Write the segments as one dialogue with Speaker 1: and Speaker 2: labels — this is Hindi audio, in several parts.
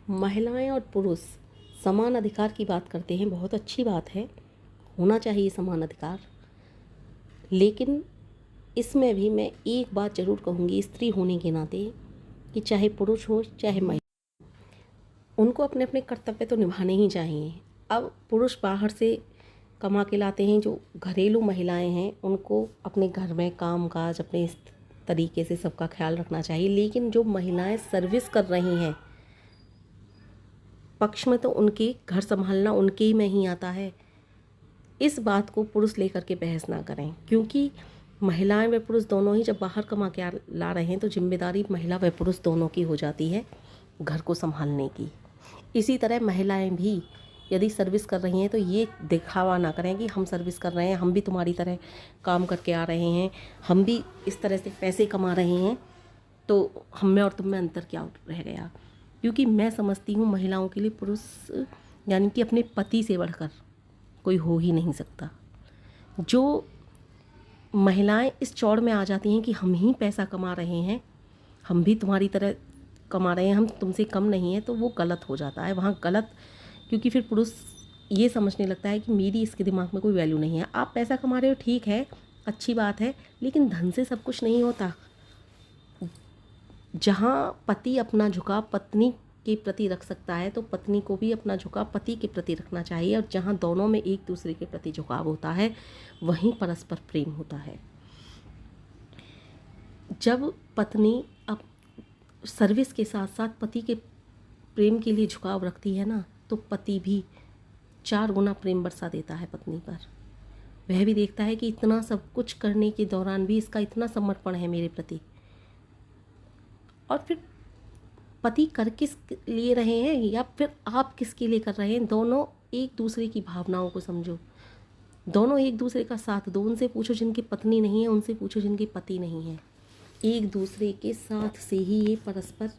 Speaker 1: महिलाएं और पुरुष समान अधिकार की बात करते हैं, बहुत अच्छी बात है, होना चाहिए समान अधिकार। लेकिन इसमें भी मैं एक बात ज़रूर कहूँगी स्त्री होने के नाते कि चाहे पुरुष हो चाहे महिला, उनको अपने अपने कर्तव्य तो निभाने ही चाहिए। अब पुरुष बाहर से कमा के लाते हैं, जो घरेलू महिलाएं हैं उनको अपने घर में काम काज अपने इस तरीके से सबका ख्याल रखना चाहिए। लेकिन जो महिलाएं सर्विस कर रही हैं पक्ष में, तो उनके घर संभालना उनके ही में ही आता है। इस बात को पुरुष लेकर के बहस ना करें, क्योंकि महिलाएं व पुरुष दोनों ही जब बाहर कमा के ला रहे हैं तो जिम्मेदारी महिला व पुरुष दोनों की हो जाती है घर को संभालने की। इसी तरह महिलाएं भी यदि सर्विस कर रही हैं तो ये दिखावा ना करें कि हम सर्विस कर रहे हैं, हम भी तुम्हारी तरह काम करके आ रहे हैं, हम भी इस तरह से पैसे कमा रहे हैं, तो हम में और तुम में अंतर क्या रह गया। क्योंकि मैं समझती हूँ महिलाओं के लिए पुरुष यानी कि अपने पति से बढ़कर कोई हो ही नहीं सकता। जो महिलाएं इस चौड़ में आ जाती हैं कि हम ही पैसा कमा रहे हैं, हम भी तुम्हारी तरह कमा रहे हैं, हम तुमसे कम नहीं हैं, तो वो गलत हो जाता है वहाँ गलत। क्योंकि फिर पुरुष ये समझने लगता है कि मेरी इसके दिमाग में कोई वैल्यू नहीं है। आप पैसा कमा रहे हो, ठीक है, अच्छी बात है, लेकिन धन से सब कुछ नहीं होता। जहाँ पति अपना झुकाव पत्नी के प्रति रख सकता है तो पत्नी को भी अपना झुकाव पति के प्रति रखना चाहिए। और जहाँ दोनों में एक दूसरे के प्रति झुकाव होता है वहीं परस्पर प्रेम होता है। जब पत्नी अब सर्विस के साथ साथ पति के प्रेम के लिए झुकाव रखती है ना, तो पति भी 4 गुना प्रेम बरसा देता है पत्नी पर। वह भी देखता है कि इतना सब कुछ करने के दौरान भी इसका इतना समर्पण है मेरे प्रति। और फिर पति कर किस लिए रहे हैं या फिर आप किसके लिए कर रहे हैं, दोनों एक दूसरे की भावनाओं को समझो, दोनों एक दूसरे का साथ दो। उनसे पूछो जिनकी पत्नी नहीं है, उनसे पूछो जिनके पति नहीं है। एक दूसरे के साथ से ही ये परस्पर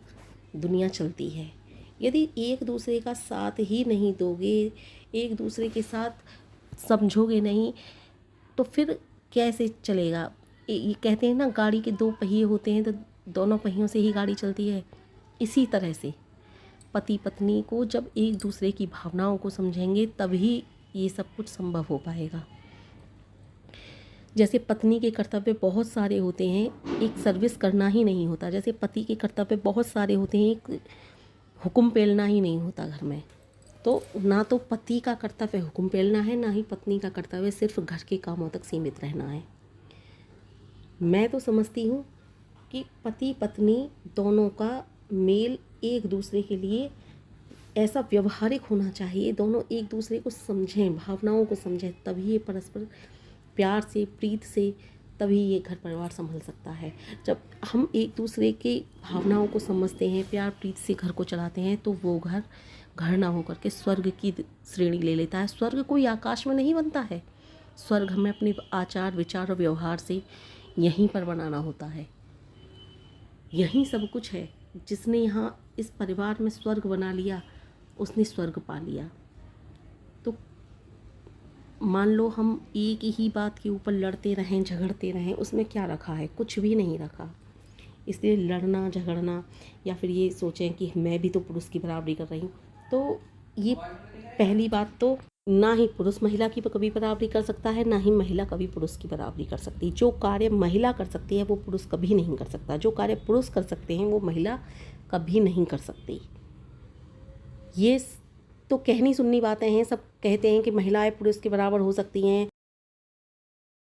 Speaker 1: दुनिया चलती है। यदि एक दूसरे का साथ ही नहीं दोगे, एक दूसरे के साथ समझोगे नहीं, तो फिर कैसे चलेगा। ये कहते हैं ना, गाड़ी के 2 पहिए होते हैं तो दोनों पहियों से ही गाड़ी चलती है। इसी तरह से पति पत्नी को जब एक दूसरे की भावनाओं को समझेंगे तभी ये सब कुछ संभव हो पाएगा। जैसे पत्नी के कर्तव्य बहुत सारे होते हैं, एक सर्विस करना ही नहीं होता। जैसे पति के कर्तव्य बहुत सारे होते हैं, एक हुक्म पेलना ही नहीं होता घर में। तो ना तो पति का कर्तव्य हुक्म पेलना है, ना ही पत्नी का कर्तव्य सिर्फ घर के कामों तक सीमित रहना है। मैं तो समझती हूँ कि पति पत्नी दोनों का मेल एक दूसरे के लिए ऐसा व्यवहारिक होना चाहिए, दोनों एक दूसरे को समझें, भावनाओं को समझें, तभी ये परस्पर प्यार से प्रीत से तभी ये घर परिवार संभल सकता है। जब हम एक दूसरे के भावनाओं को समझते हैं, प्यार प्रीत से घर को चलाते हैं, तो वो घर ना होकर के स्वर्ग की श्रेणी ले लेता है। स्वर्ग कोई आकाश में नहीं बनता है, स्वर्ग हमें अपने आचार विचार और व्यवहार से यहीं पर बनाना होता है। यहीं सब कुछ है। जिसने यहाँ इस परिवार में स्वर्ग बना लिया उसने स्वर्ग पा लिया। तो मान लो हम एक ही बात के ऊपर लड़ते रहें, झगड़ते रहें, उसमें क्या रखा है, कुछ भी नहीं रखा। इसलिए लड़ना झगड़ना या फिर ये सोचें कि मैं भी तो पुरुष की बराबरी कर रही हूँ, तो ये पहली बात तो ना ही पुरुष महिला की कभी बराबरी कर सकता है, ना ही महिला कभी पुरुष की बराबरी कर सकती। जो कार्य महिला कर सकती है वो पुरुष कभी नहीं कर सकता, जो कार्य पुरुष कर सकते हैं वो महिला कभी नहीं कर सकती। ये तो कहनी सुननी बातें हैं, सब कहते हैं कि महिलाएं पुरुष के बराबर हो सकती हैं,